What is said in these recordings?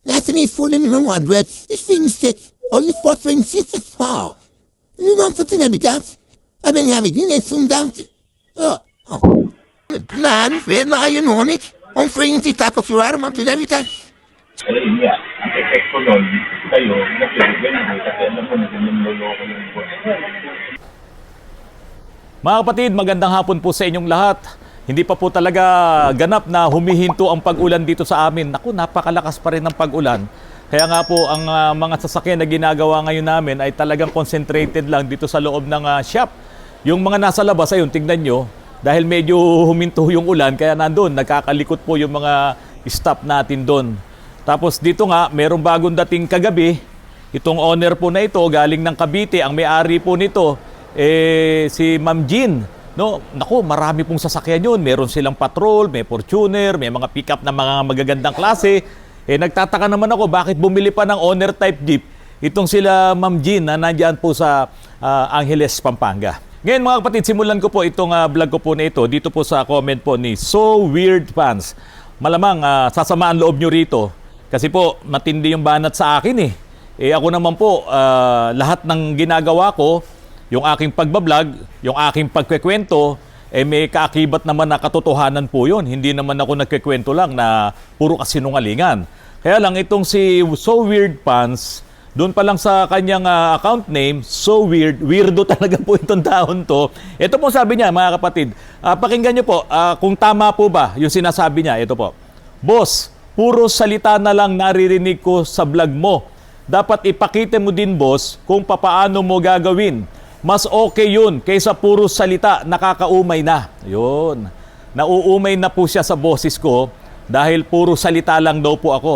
Laten we voelen in mijn address. Ik vind het only for things is a fall. Nu dan voor te hebben dat. Ik ben ja niet eens zo'n dat. Man, weet maar je nog niet. Om vrienden te tappen voor arm om te hebben dat. Iya, ang effect ko nun, kayo, nag-revenue kasi alam mo na niloloko yung boss. Mga kapatid, magandang hapon po sa inyong lahat. Hindi pa po talaga ganap na humihinto ang pag-ulan dito sa amin. Naku, napakalakas pa rin ng pag-ulan. Kaya nga po, ang mga sasakyan na ginagawa ngayon namin ay talagang concentrated lang dito sa loob ng shop. Yung mga nasa labas, ayun, tignan nyo, dahil medyo huminto yung ulan, kaya nandun, nagkakalikot po yung mga staff natin doon. Tapos dito nga, merong bagong dating kagabi. Itong owner po na ito, galing ng Cavite. Ang may-ari po nito, si Ma'am Jean. No? Naku, marami pong sasakyan yun. Meron silang patrol, may Fortuner, may mga pick-up na mga magagandang klase. Nagtataka naman ako, bakit bumili pa ng owner type jeep itong sila Ma'am Jean na nandyan po sa Angeles, Pampanga. Ngayon mga kapatid, simulan ko po itong vlog ko po na ito dito po sa comment po ni So Weird Fans. Malamang sasamaan loob nyo rito. Kasi po, matindi yung banat sa akin ako naman po, lahat ng ginagawa ko, yung aking pagbablog, yung aking pagkwekwento, may kaakibat naman na katotohanan po yun. Hindi naman ako nagkwekwento lang na puro kasinungalingan. Kaya lang, itong si So Weird Pants, doon pa lang sa kanyang account name, So Weird, weirdo talaga po itong taon to. Ito po sabi niya, mga kapatid, pakinggan niyo po, kung tama po ba yung sinasabi niya, ito po. Boss, puro salita na lang naririnig ko sa vlog mo. Dapat ipakita mo din, boss, kung papaano mo gagawin. Mas okay yun kaysa puro salita, nakakaumay na. Yun. Nauumay na po siya sa boses ko dahil puro salita lang daw po ako.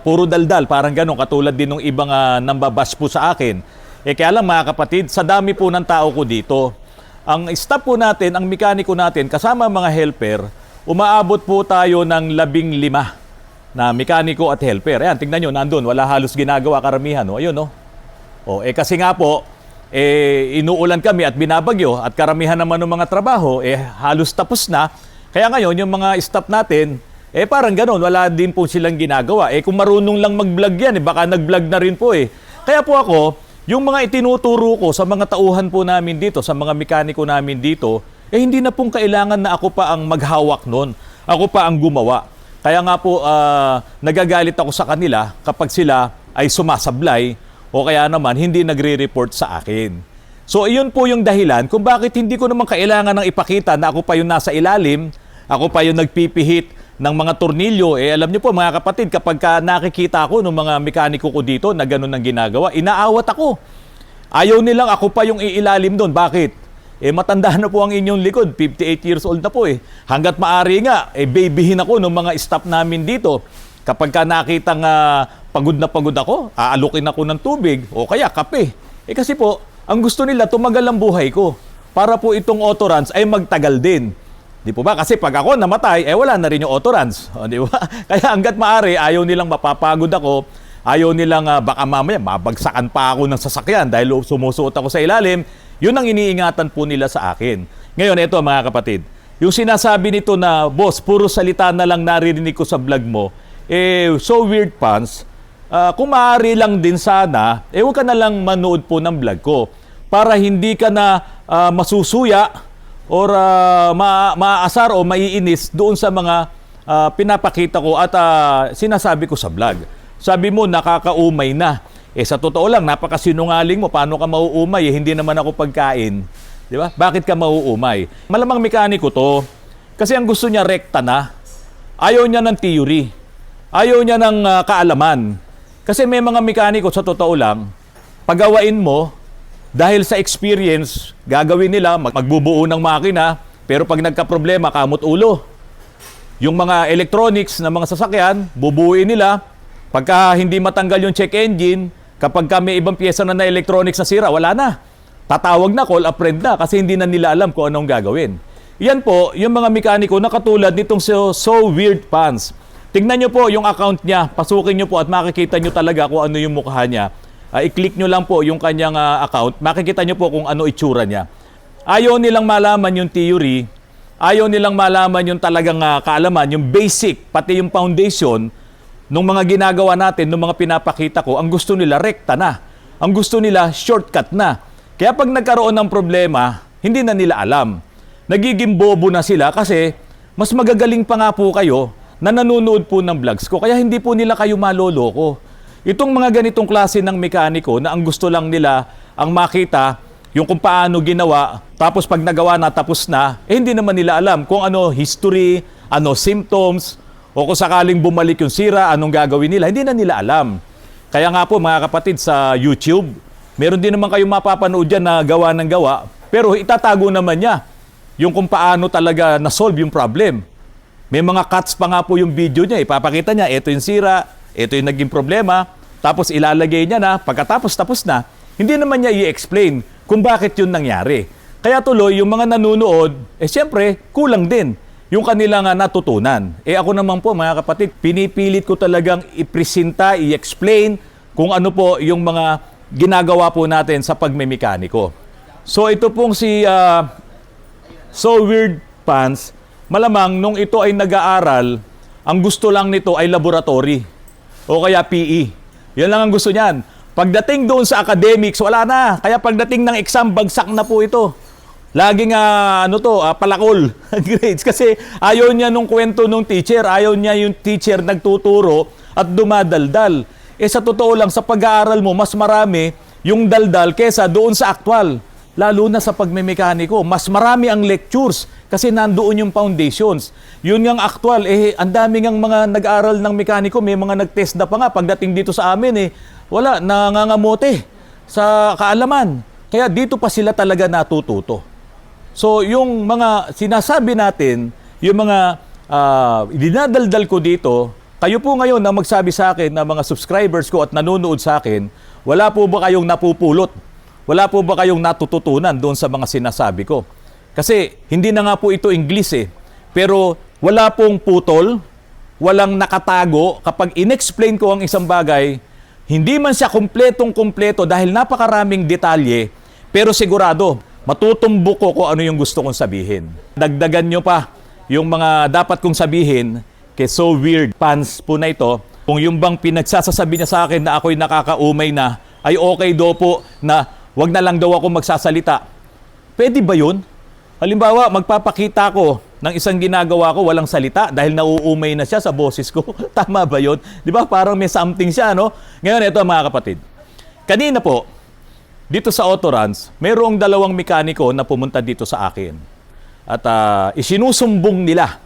Puro daldal, parang ganun, katulad din ng ibang nambabash po sa akin. Kaya lang mga kapatid, sa dami po ng tao ko dito, ang staff po natin, ang mekaniko natin, kasama mga helper, umaabot po tayo ng 15 na mekaniko at helper. Ayan, tingnan nyo, nandun, wala halos ginagawa karamihan. Ayun, no? Kasi nga po, inuulan kami at binabagyo at karamihan naman ng mga trabaho, halos tapos na. Kaya ngayon, yung mga staff natin, parang ganun, wala din po silang ginagawa. Kung marunong lang mag-vlog yan, baka nag-vlog na rin po Kaya po ako, yung mga itinuturo ko sa mga tauhan po namin dito, sa mga mekaniko namin dito, hindi na pong kailangan na ako pa ang maghawak nun. Ako pa ang gumawa. Kaya nga po, nagagalit ako sa kanila kapag sila ay sumasablay o kaya naman hindi nagre-report sa akin. So, iyon po yung dahilan kung bakit hindi ko naman kailangan ng ipakita na ako pa yung nasa ilalim, ako pa yung nagpipihit ng mga tornilyo. Alam niyo po mga kapatid, kapag nakikita ko ng mga mekaniko ko dito na ganun ang ginagawa, inaawat ako. Ayaw nilang ako pa yung iilalim doon. Bakit? Matanda na po ang inyong likod, 58 years old na po Hanggat maaari nga, babyhin ako ng mga staff namin dito. Kapag ka nakitang pagod na pagod ako, aalukin ako ng tubig o kaya kape. Kasi po, ang gusto nila, tumagal ang buhay ko. Para po itong Autorans ay magtagal din. Di po ba? Kasi pag ako namatay, wala na rin yung Autorans. Di ba? Kaya hanggat maaari, ayaw nilang mapapagod ako. Ayaw nilang baka mamaya mabagsakan pa ako ng sasakyan dahil sumusuot ako sa ilalim. Yun ang iniingatan po nila sa akin. Ngayon, ito mga kapatid, yung sinasabi nito na, boss, puro salita na lang naririnig ko sa vlog mo, So Weird Pants, kung maaari lang din sana, huwag ka na lang manood po ng vlog ko para hindi ka na masusuya or maaasar o maiinis doon sa mga pinapakita ko at sinasabi ko sa vlog. Sabi mo, nakakaumay na. Sa totoo lang, napakasinungaling mo. Paano ka mauumay? Hindi naman ako pagkain. Di ba? Bakit ka mauumay? Malamang mekaniko to. Kasi ang gusto niya rekta na. Ayaw niya ng theory. Ayaw niya ng kaalaman. Kasi may mga mekaniko, sa totoo lang, pagawain mo, dahil sa experience, gagawin nila, magbubuo ng makina, pero pag nagka-problema, kamot ulo. Yung mga electronics na mga sasakyan, bubuuin nila. Pagka hindi matanggal yung check engine, kapag may ibang pyesa na electronics na sira, wala na. Tatawag na, call a friend na kasi hindi na nila alam kung anong gagawin. Yan po, yung mga mekaniko na katulad nitong So Weird Pants. Tingnan nyo po yung account niya, pasukin nyo po at makikita nyo talaga kung ano yung mukha niya. I-click nyo lang po yung kanyang account, makikita nyo po kung ano itsura niya. Ayaw nilang malaman yung theory, ayaw nilang malaman yung talagang kaalaman, yung basic, pati yung foundation, nung mga ginagawa natin, nung mga pinapakita ko, ang gusto nila rekta na. Ang gusto nila shortcut na. Kaya pag nagkaroon ng problema, hindi na nila alam. Nagiging bobo na sila kasi mas magagaling pa nga po kayo na nanonood po ng vlogs ko. Kaya hindi po nila kayo maloloko. Itong mga ganitong klase ng mekaniko na ang gusto lang nila ang makita yung kung paano ginawa, tapos pag nagawa na tapos na, hindi naman nila alam kung ano history, ano symptoms, o kung sakaling bumalik yung sira, anong gagawin nila. Hindi na nila alam. Kaya nga po mga kapatid sa YouTube, meron din naman kayong mapapanood dyan na gawa ng gawa, pero itatago naman niya yung kung paano talaga na-solve yung problem. May mga cuts pa nga po yung video niya. Ipapakita niya, ito yung sira, ito yung naging problema, tapos ilalagay niya na, pagkatapos tapos na, hindi naman niya i-explain kung bakit yun nangyari. Kaya tuloy, yung mga nanonood, siyempre, kulang din yung kanilang natutunan. Ako naman po, mga kapatid, pinipilit ko talagang ipresenta, i-explain kung ano po yung mga ginagawa po natin sa pagmemekaniko. So ito pong si So Weird Pants, malamang nung ito ay nag-aaral, ang gusto lang nito ay laboratory o kaya PE. Yan lang ang gusto niyan. Pagdating doon sa academics, wala na. Kaya pagdating ng exam, bagsak na po ito. Laging palakol grades. Kasi ayaw niya nung kwento nung teacher. Ayaw niya yung teacher nagtuturo at dumadaldal. Sa totoo lang, sa pag-aaral mo, mas marami yung daldal kesa doon sa aktwal. Lalo na sa pagmemekaniko. Mas marami ang lectures kasi nandoon yung foundations. Yun ngang aktwal, ang dami ngang mga nag-aaral ng mekaniko, may mga nag-test na pa nga pagdating dito sa amin, wala, nangangamote sa kaalaman. Kaya dito pa sila talaga natututo. So, yung mga sinasabi natin, yung mga dinadaldal ko dito, kayo po ngayon na magsabi sa akin na mga subscribers ko at nanonood sa akin, wala po ba kayong napupulot? Wala po ba kayong natututunan doon sa mga sinasabi ko? Kasi hindi na nga po ito English Pero wala pong putol, walang nakatago. Kapag inexplain ko ang isang bagay, hindi man siya kumpletong-kumpleto dahil napakaraming detalye, pero sigurado, matutumbok ko kung ano yung gusto kong sabihin. Dagdagan nyo pa yung mga dapat kong sabihin kay So Weird Pants po na ito. Kung yung bang pinagsasasabi niya sa akin na ako'y nakakaumay na, ay okay daw po na wag na lang daw ako magsasalita. Pwede ba yun? Halimbawa, magpapakita ko ng isang ginagawa ko, walang salita dahil nauumay na siya sa boses ko. Tama ba yun? Di ba? Parang may something siya, no? Ngayon, ito mga kapatid. Kanina po, dito sa Autorans, mayroong dalawang mekaniko na pumunta dito sa akin. At isinusumbong nila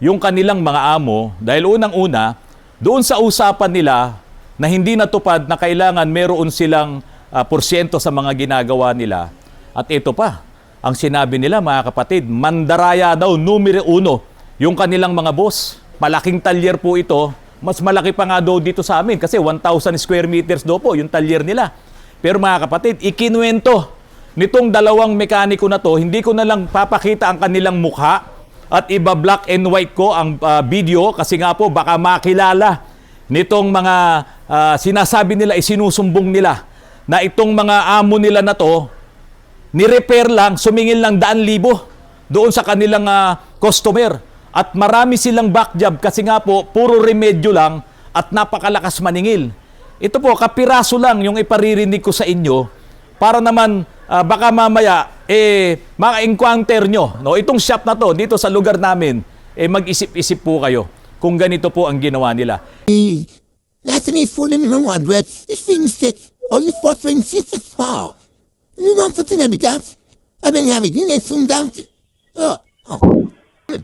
yung kanilang mga amo dahil unang-una, doon sa usapan nila na hindi natupad na kailangan meron silang porsyento sa mga ginagawa nila. At ito pa, ang sinabi nila mga kapatid, mandaraya daw numero 1 yung kanilang mga boss. Malaking talyer po ito, mas malaki pa nga daw dito sa amin kasi 1,000 square meters daw po yung talyer nila. Pero mga kapatid, ikinuwento nitong dalawang mekaniko na to, hindi ko na lang papakita ang kanilang mukha at iba black and white ko ang video kasi nga po baka makilala nitong mga sinasabi nila, isinusumbong nila na itong mga amo nila na to, ni-repair lang, sumingil lang 100,000 doon sa kanilang customer. At marami silang back job kasi nga po, puro remedyo lang at napakalakas maningil. Ito po, kapiraso lang yung iparirinig ko sa inyo para naman baka mamaya maka-encounter nyo. No? Itong shop na to, dito sa lugar namin, mag-isip-isip po kayo kung ganito po ang ginawa nila. Laten vi få dem någon adress. Det finns det. Och det får en sista far. Nu man får till det gaff. Jag menar, jag vet inte som dans.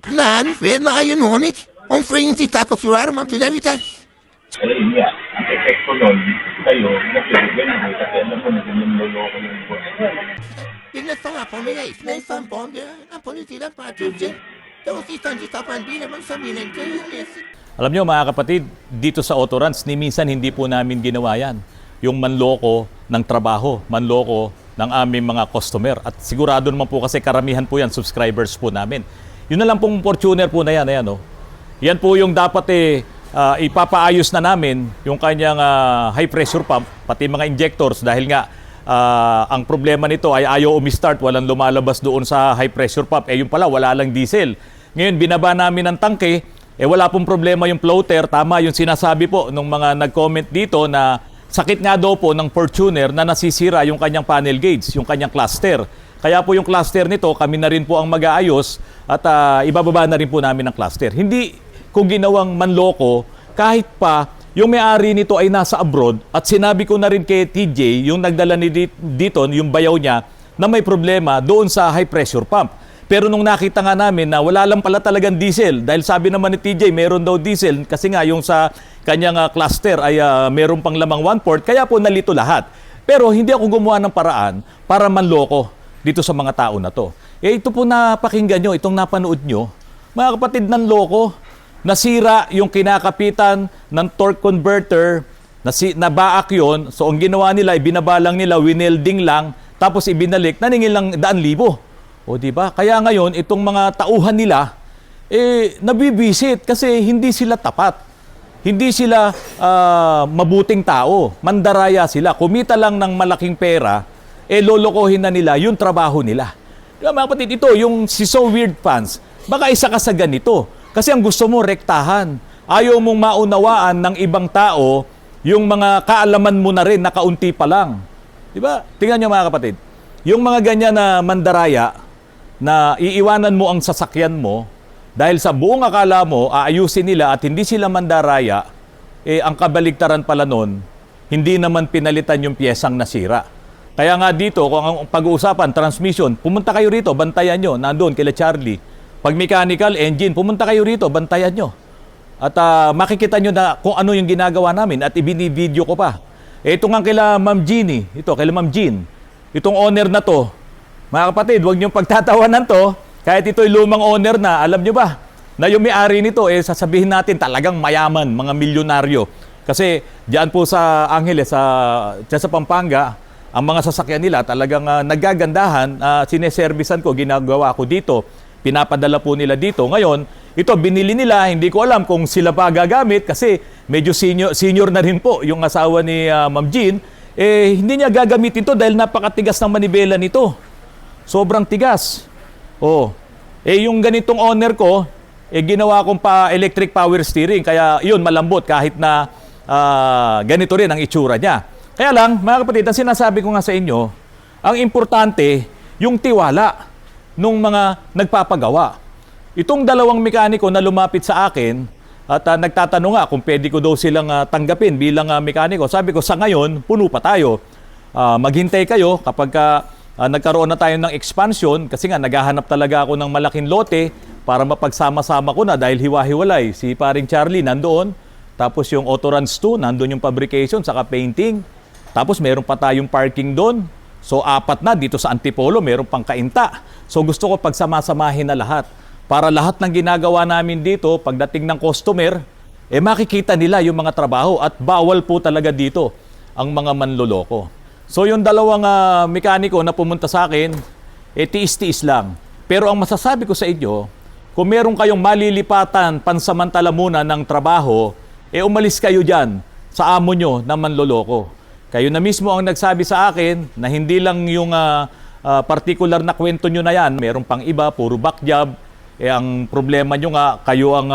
Plan, vet man ju något. Om för inte tappa för man till det vi tar. Yun nga, ang epekto nun, kayo, nag-ganyan kasi alam mo na ganyan loloko yung boss. Bigla fanga på mig. Nej, fan på det. Han på det till att man tusen. Då sitter han till tappan bilen man som bilen. Alam nyo mga kapatid, dito sa Autorans, ni minsan hindi po namin ginawa yan. Yung manloko ng trabaho, manloko ng aming mga customer. At sigurado naman po kasi karamihan po yan, subscribers po namin. Yun na lang pong Fortuner po na yan. Ayan, oh. Yan po yung dapat ipapaayos na namin, yung kanyang high pressure pump, pati mga injectors dahil nga ang problema nito ay ayaw umistart, walang lumalabas doon sa high pressure pump. Yung pala, wala lang diesel. Ngayon, binaba namin ang tangke wala pong problema yung floater. Tama yung sinasabi po ng mga nag-comment dito na sakit nga daw po ng Fortuner na nasisira yung kanyang panel gauge, yung kanyang cluster. Kaya po yung cluster nito, kami na rin po ang mag-aayos at ibababa na rin po namin ang cluster. Hindi ko ginawang manloko kahit pa yung may-ari nito ay nasa abroad at sinabi ko na rin kay TJ, yung nagdala ni dito, yung bayaw niya, na may problema doon sa high pressure pump. Pero nung nakita nga namin na wala lang pala talagang diesel, dahil sabi naman ni TJ, meron daw diesel, kasi nga yung sa kanyang cluster ay meron pang lamang 1/4, kaya po nalito lahat. Pero hindi ako gumawa ng paraan para manloko dito sa mga tao na to. Ito po napakinggan nyo, itong napanood nyo, mga kapatid, ng loko. Nasira yung kinakapitan ng torque converter, nabaak yun. So ang ginawa nila, ibinabalang nila, winelding lang, tapos ibinalik, naningil lang 100,000. O di ba? Kaya ngayon, itong mga tauhan nila, nabibisit kasi hindi sila tapat. Hindi sila mabuting tao. Mandaraya sila. Kumita lang ng malaking pera, lolokohin na nila yung trabaho nila. Diba, mga kapatid, ito, yung si So Weird Fans, baka isa ka sa ganito. Kasi ang gusto mo, rektahan. Ayaw mong maunawaan ng ibang tao yung mga kaalaman mo na rin na kaunti pa lang. Diba? Tingnan nyo mga kapatid. Yung mga ganyan na mandaraya, na iiwanan mo ang sasakyan mo, dahil sa buong akala mo, aayusin nila at hindi sila mandaraya, ang kabaligtaran pala nun, hindi naman pinalitan yung piyesang nasira. Kaya nga dito, kung ang pag-uusapan, transmission, pumunta kayo rito, bantayan nyo, nandun kila Charlie. Pag mechanical, engine, pumunta kayo rito, bantayan nyo. At makikita nyo na kung ano yung ginagawa namin at ibini-video ko pa. Ito nga kila Ma'am Jeannie, kila Ma'am Jean. Itong owner na to, mga kapatid, huwag niyong pagtatawanan to, kahit ito'y lumang owner na, alam nyo ba, na yung may-ari nito, sasabihin natin talagang mayaman, mga milyonaryo. Kasi diyan po sa Angeles, diyan sa Pampanga, ang mga sasakyan nila talagang nagagandahan, sineservisan ko, ginagawa ko dito, pinapadala po nila dito. Ngayon, ito binili nila, hindi ko alam kung sila pa gagamit kasi medyo senior na rin po yung asawa ni Ma'am Jean. Hindi niya gagamitin ito dahil napakatigas ng manibela nito. Sobrang tigas. Yung ganitong owner ko, ginawa kong pa electric power steering. Kaya yun, malambot kahit na ganito rin ang itsura niya. Kaya lang, mga kapatid, ang sinasabi ko nga sa inyo, ang importante, yung tiwala nung mga nagpapagawa. Itong dalawang mekaniko na lumapit sa akin at nagtatanong nga kung pwede ko daw silang tanggapin bilang mekaniko. Sabi ko, sa ngayon, puno pa tayo. Maghintay kayo kapag nagkaroon na tayo ng expansion kasi nga naghahanap talaga ako ng malaking lote para mapagsama-sama ko na dahil hiwa-hiwalay. Si paring Charlie nandoon, tapos yung Autorans 2, nandoon yung fabrication, saka painting. Tapos meron pa tayong parking doon. So 4 na dito sa Antipolo, meron pang kainta. So gusto ko pagsama-samahin na lahat. Para lahat ng ginagawa namin dito, pagdating ng customer, makikita nila yung mga trabaho at bawal po talaga dito ang mga manloloko. So yung dalawang mekaniko na pumunta sa akin, tiis-tiis lang. Pero ang masasabi ko sa inyo, kung meron kayong malilipatan pansamantala muna ng trabaho, umalis kayo dyan sa amo nyo na manloloko. Kayo na mismo ang nagsabi sa akin na hindi lang yung particular na kwento nyo na yan, meron pang iba, puro back job. Ang problema nyo nga, kayo ang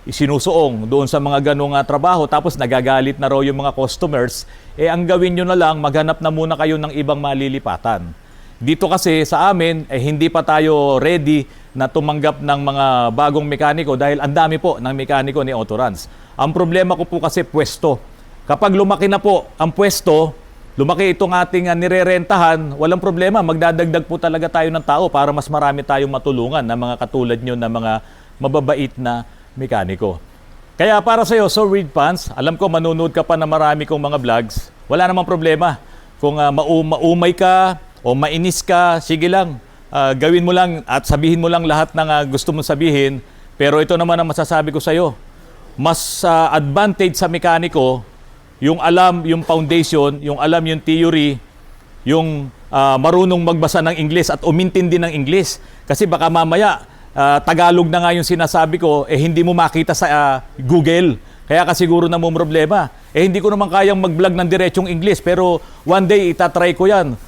isinusuong doon sa mga ganong trabaho, tapos nagagalit na raw yung mga customers, ang gawin nyo na lang, maghanap na muna kayo ng ibang malilipatan. Dito kasi sa amin, hindi pa tayo ready na tumanggap ng mga bagong mekaniko dahil ang dami po ng mekaniko ni Autorans. Ang problema ko po kasi pwesto. Kapag lumaki na po ang pwesto, lumaki itong ating nirerentahan, walang problema, magdadagdag po talaga tayo ng tao para mas marami tayong matulungan na mga katulad nyo na mga mababait na mekaniko. Kaya para sa iyo, So Weird Fans, alam ko manunood ka pa na marami kong mga vlogs, wala namang problema. Kung maumay ka o mainis ka, sige lang, gawin mo lang at sabihin mo lang lahat ng gusto mong sabihin. Pero ito naman ang masasabi ko sa iyo, mas advantage sa mekaniko, yung alam yung foundation, yung alam yung theory, yung marunong magbasa ng Ingles at umintindi ng Ingles. Kasi baka mamaya, Tagalog na nga yung sinasabi ko, hindi mo makita sa Google. Kaya ka siguro na mo problema. Hindi ko naman kayang mag-vlog ng diretsong Ingles, pero one day itatry ko yan.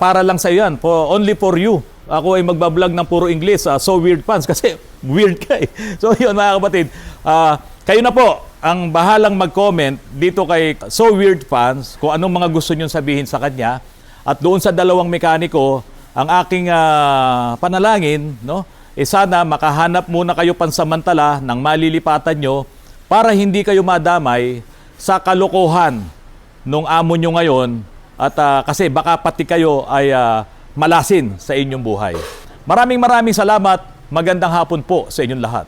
Para lang sa iyo yan, only for you. ako ay magbablog ng puro English. So weird fans kasi weird ka eh. So yun mga kapatid, kayo na po ang bahalang mag-comment dito kay So Weird Fans kung anong mga gusto nyong sabihin sa kanya. At doon sa dalawang mekaniko, ang aking panalangin, no, sana makahanap muna kayo pansamantala ng malilipatan nyo para hindi kayo madamay sa kalokohan nung amo nyo ngayon at kasi baka pati kayo ay malasin sa inyong buhay. Maraming salamat. Magandang hapon po sa inyong lahat.